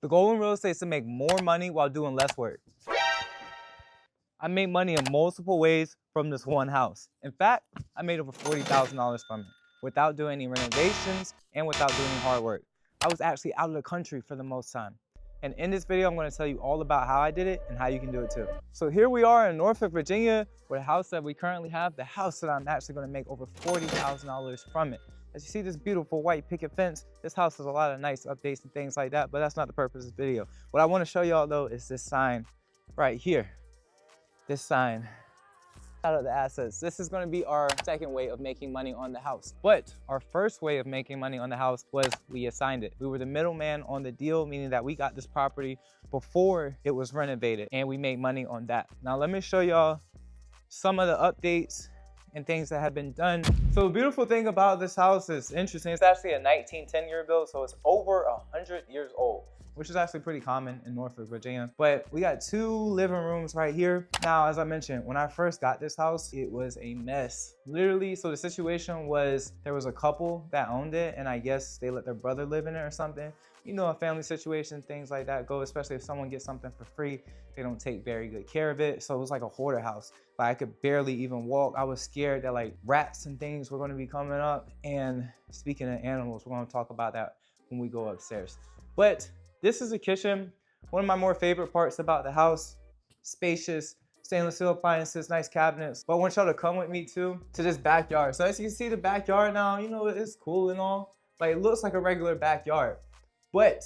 The goal in real estate is to make more money while doing less work. I made money in multiple ways from this one house. In fact, I made over $40,000 from it without doing any renovations and without doing any hard work. I was actually out of the country for the most time. And in this video, I'm going to tell you all about how I did it and how you can do it too. So here we are in Norfolk, Virginia, where the house that we currently have, the house that I'm actually going to make over $40,000 from it. As you see this beautiful white picket fence, this house has a lot of nice updates and things like that, but that's not the purpose of this video. What I want to show y'all though is this sign right here. This sign out of the assets. This is going to be our second way of making money on the house. But our first way of making money on the house was we assigned it. We were the middleman on the deal, meaning that we got this property before it was renovated and we made money on that. Now let me show y'all some of the updates and things that have been done. So the beautiful thing about this house is interesting. It's actually a 1910 year build, so it's over 100 years old, which is actually pretty common in Norfolk, Virginia. But we got 2 living rooms right here. Now, as I mentioned, when I first got this house, it was a mess. Literally, so the situation was there was a couple that owned it and I guess they let their brother live in it or something. You know, a family situation, things like that go, especially if someone gets something for free, they don't take very good care of it. So it was like a hoarder house. Like I could barely even walk. I was scared that like rats and things were gonna be coming up. And speaking of animals, we're gonna talk about that when we go upstairs. But this is a kitchen. One of my more favorite parts about the house, spacious, stainless steel appliances, nice cabinets. But I want y'all to come with me too to this backyard. So as you can see the backyard now, you know, it's cool and all. Like it looks like a regular backyard. But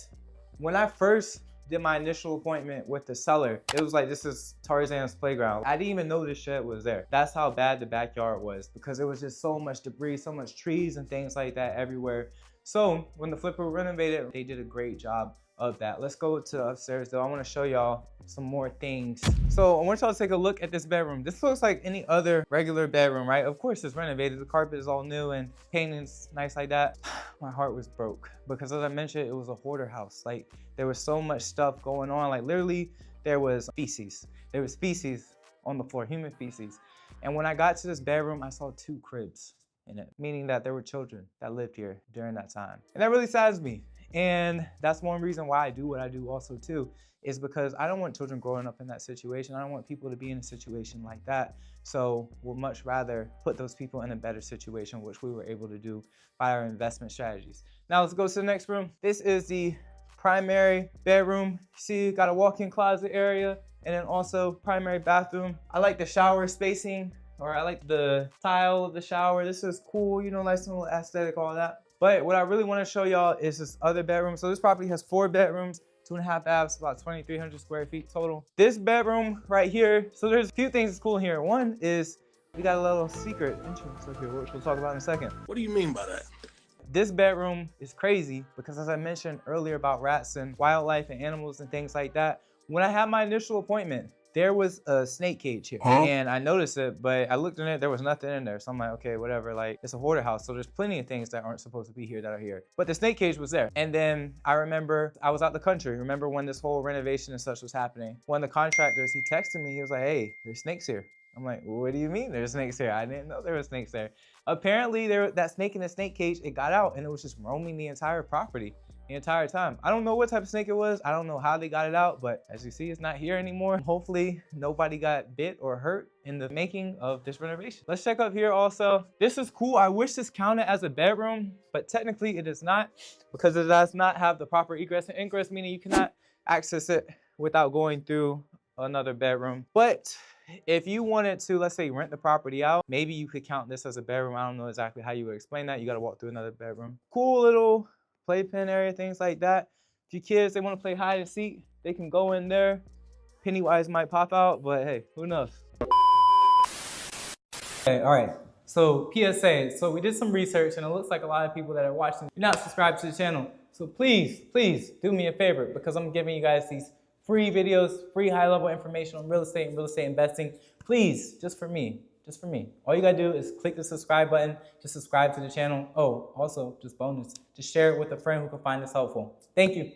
when I first did my initial appointment with the seller, it was like, this is Tarzan's playground. I didn't even know this shed was there. That's how bad the backyard was because there was just so much debris, so much trees and things like that everywhere. So when the flipper renovated, they did a great job of that. Let's go to upstairs though. I want to show y'all some more things. So I want y'all to take a look at this bedroom. This looks like any other regular bedroom, right? Of course it's renovated. The carpet is all new and painting's nice like that. My heart was broke because as I mentioned, it was a hoarder house. Like there was so much stuff going on. Like literally there was feces. There was feces on the floor, human feces. And when I got to this bedroom, I saw 2 cribs in it, meaning that there were children that lived here during that time. And that really saddens me. And that's one reason why I do what I do also too, is because I don't want children growing up in that situation. I don't want people to be in a situation like that. So we'll much rather put those people in a better situation, which we were able to do by our investment strategies. Now let's go to the next room. This is the primary bedroom. See, got a walk-in closet area and then also primary bathroom. I like the shower spacing, or I like the style of the shower. This is cool, you know, nice and little aesthetic, all that. But what I really want to show y'all is this other bedroom. So this property has 4 bedrooms, 2.5 baths, about 2,300 square feet total. This bedroom right here, so there's a few things that's cool here. One is we got a little secret entrance up here, which we'll talk about in a second. What do you mean by that? This bedroom is crazy because as I mentioned earlier about rats and wildlife and animals and things like that, when I had my initial appointment, there was a snake cage here and I noticed it, but I looked in it, there was nothing in there. So I'm like, okay, whatever, like it's a hoarder house. So there's plenty of things that aren't supposed to be here that are here. But the snake cage was there. And then I remember I was out the country. Remember when this whole renovation and such was happening? One of the contractors, he texted me, he was like, hey, there's snakes here. I'm like, what do you mean there's snakes here? I didn't know there were snakes there. Apparently that snake in the snake cage, it got out and it was just roaming the entire property the entire time. I don't know what type of snake it was. I don't know how they got it out, but as you see, it's not here anymore. Hopefully nobody got bit or hurt in the making of this renovation. Let's check up here also. This is cool. I wish this counted as a bedroom, but technically it is not because it does not have the proper egress and ingress, meaning you cannot access it without going through another bedroom. But if you wanted to, let's say, rent the property out, maybe you could count this as a bedroom. I don't know exactly how you would explain that. You got to walk through another bedroom. Cool little playpen area, things like that. If your kids, they want to play hide and seek, they can go in there. Pennywise might pop out, but hey, who knows? Okay, all right. So PSA, so we did some research and it looks like a lot of people that are watching, you're not subscribed to the channel. So please do me a favor because I'm giving you guys these free videos, free high-level information on real estate and real estate investing. Please, just for me. All you gotta do is click the subscribe button, just subscribe to the channel. Oh, also, just bonus, just share it with a friend who can find this helpful. Thank you.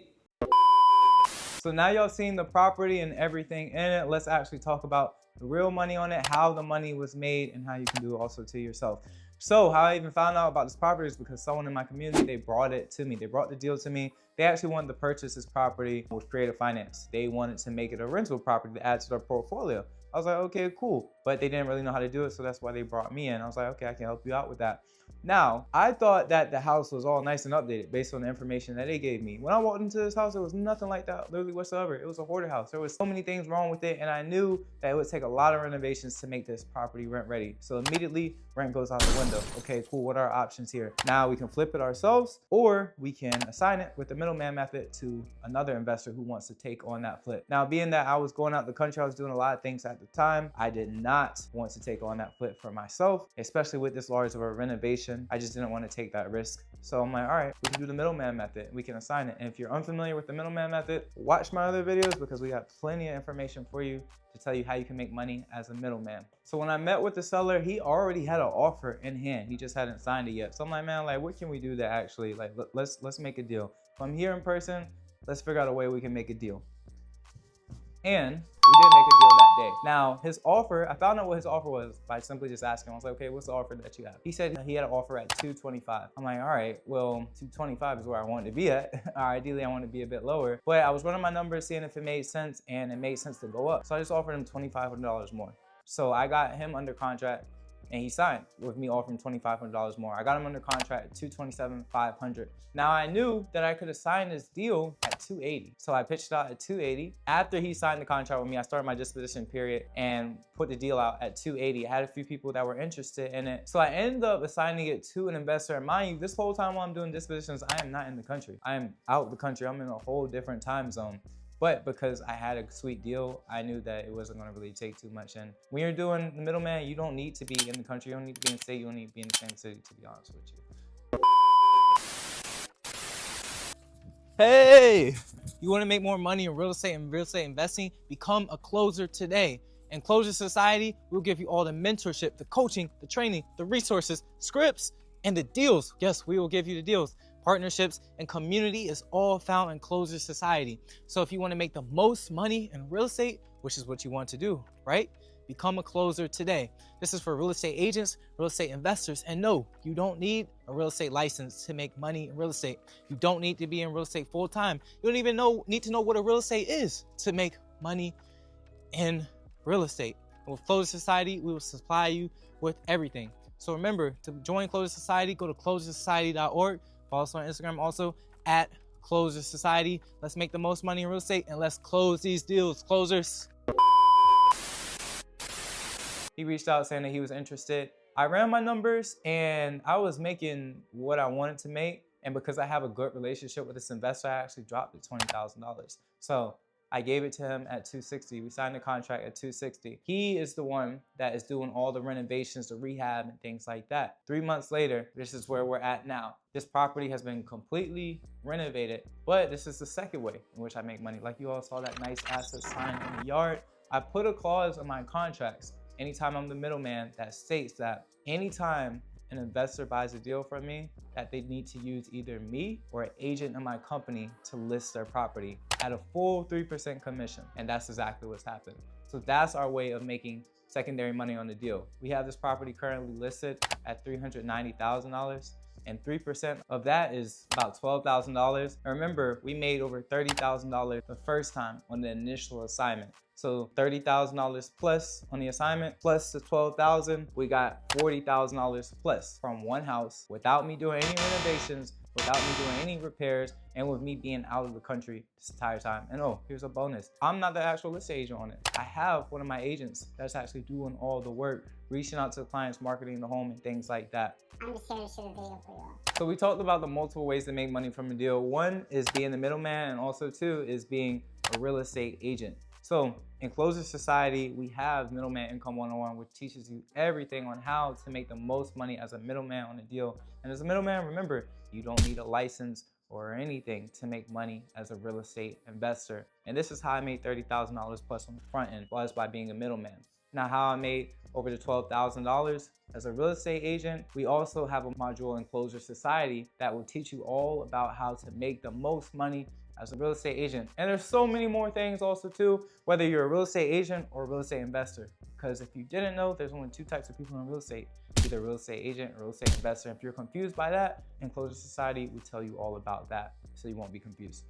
So now y'all seen the property and everything in it. Let's actually talk about the real money on it, how the money was made, and how you can do it also to yourself. So how I even found out about this property is because someone in my community, they brought it to me. They brought the deal to me. They actually wanted to purchase this property with creative finance. They wanted to make it a rental property to add to their portfolio. I was like, okay, cool. But they didn't really know how to do it, so that's why they brought me in. I was like, okay, I can help you out with that. Now, I thought that the house was all nice and updated based on the information that they gave me. When I walked into this house, it was nothing like that, literally whatsoever. It was a hoarder house. There was so many things wrong with it, and I knew that it would take a lot of renovations to make this property rent ready. So immediately, rent goes out the window. Okay, cool, what are our options here? Now we can flip it ourselves, or we can assign it with the middleman method to another investor who wants to take on that flip. Now, being that I was going out the country, I was doing a lot of things at the time, I did not want to take on that flip for myself, especially with this large of a renovation. I just didn't want to take that risk. So I'm like, all right, we can do the middleman method. We can assign it. And if you're unfamiliar with the middleman method, watch my other videos because we have plenty of information for you to tell you how you can make money as a middleman. So when I met with the seller, he already had an offer in hand. He just hadn't signed it yet. So I'm like, man, like, what can we do to actually, like, let's make a deal. If I'm here in person, let's figure out a way we can make a deal. And we did make a deal that day. Now, his offer, I found out what his offer was by simply just asking him. I was like, okay, what's the offer that you have? He said he had an offer at $225. I'm like, all right, well, $225 is where I wanted to be at. Ideally, I want to be a bit lower. But I was running my numbers, seeing if it made sense, and it made sense to go up. So I just offered him $2,500 more. So I got him under contract, and he signed with me offering $2,500 more. I got him under contract at $227,500. Now I knew that I could have signed this deal at $280. So I pitched it out at $280. After he signed the contract with me, I started my disposition period and put the deal out at $280. I had a few people that were interested in it. So I ended up assigning it to an investor. And mind you, this whole time while I'm doing dispositions, I am not in the country. I am out the country. I'm in a whole different time zone. But because I had a sweet deal, I knew that it wasn't going to really take too much. And when you're doing the middleman, you don't need to be in the country. You don't need to be in the state. You don't need to be in the same city, to be honest with you. Hey, you want to make more money in real estate and real estate investing? Become a closer today. In Closure Society, we'll give you all the mentorship, the coaching, the training, the resources, scripts, and the deals. Yes, we will give you the deals. Partnerships and community is all found in Closure Society. So if you want to make the most money in real estate, which is what you want to do, right? Become a closer today. This is for real estate agents, real estate investors, and no, you don't need a real estate license to make money in real estate. You don't need to be in real estate full time. You don't even need to know what a real estate is to make money in real estate. And with Closure Society, we will supply you with everything. So remember, to join Closure Society, go to closuresociety.org. Follow us on Instagram also at Closure Society. Let's make the most money in real estate and let's close these deals. Closers. He reached out saying that he was interested. I ran my numbers and I was making what I wanted to make. And because I have a good relationship with this investor, I actually dropped it $20,000. So I gave it to him at $260. We signed the contract at $260. He is the one that is doing all the renovations, the rehab, and things like that. 3 months later, this is where we're at now. This property has been completely renovated, but this is the second way in which I make money. Like you all saw that nice asset sign in the yard. I put a clause in my contracts anytime I'm the middleman that states that anytime an investor buys a deal from me, that they need to use either me or an agent in my company to list their property at a full 3% commission. And that's exactly what's happened. So that's our way of making secondary money on the deal. We have this property currently listed at $390,000. And 3% of that is about $12,000. And remember, we made over $30,000 the first time on the initial assignment. So $30,000 plus on the assignment, plus the $12,000, we got $40,000 plus from one house without me doing any renovations, without me doing any repairs, and with me being out of the country this entire time. And oh, here's a bonus. I'm not the actual listing agent on it. I have one of my agents that's actually doing all the work, reaching out to the clients, marketing the home, and things like that. I'm just here to shoot a video for you. So we talked about the multiple ways to make money from a deal. One is being the middleman, and also two is being a real estate agent. So in Closure Society, we have Middleman Income 101, which teaches you everything on how to make the most money as a middleman on a deal. And as a middleman, remember, you don't need a license or anything to make money as a real estate investor. And this is how I made $30,000 plus on the front end, was by being a middleman. Now, how I made over the $12,000 as a real estate agent, we also have a module in Closure Society that will teach you all about how to make the most money as a real estate agent. And there's so many more things also too, whether you're a real estate agent or a real estate investor. Because if you didn't know, there's only two types of people in real estate, either a real estate agent or real estate investor. If you're confused by that, in Closure Society, we tell you all about that. so you won't be confused.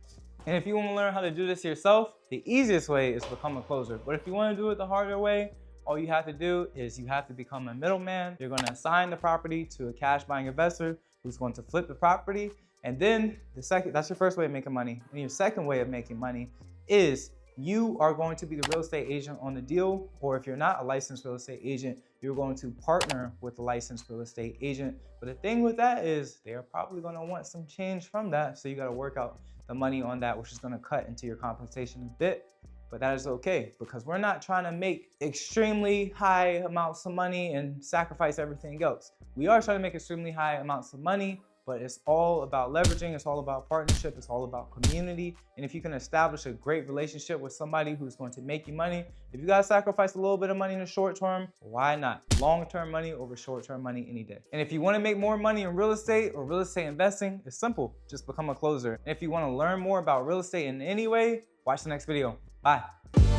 And if you want to learn how to do this yourself, the easiest way is become a closer. But if you want to do it the harder way, all you have to do is you have to become a middleman. You're going to assign the property to a cash buying investor who's going to flip the property. And then that's your first way of making money. And your second way of making money is you are going to be the real estate agent on the deal, or if you're not a licensed real estate agent, you're going to partner with a licensed real estate agent. But the thing with that is they are probably going to want some change from that. So you got to work out the money on that, which is going to cut into your compensation a bit. But that is okay, because we're not trying to make extremely high amounts of money and sacrifice everything else. We are trying to make extremely high amounts of money, but it's all about leveraging, it's all about partnership, it's all about community. And if you can establish a great relationship with somebody who's going to make you money, if you gotta sacrifice a little bit of money in the short term, why not? Long-term money over short-term money any day. And if you wanna make more money in real estate or real estate investing, it's simple, just become a closer. And if you wanna learn more about real estate in any way, watch the next video. Bye.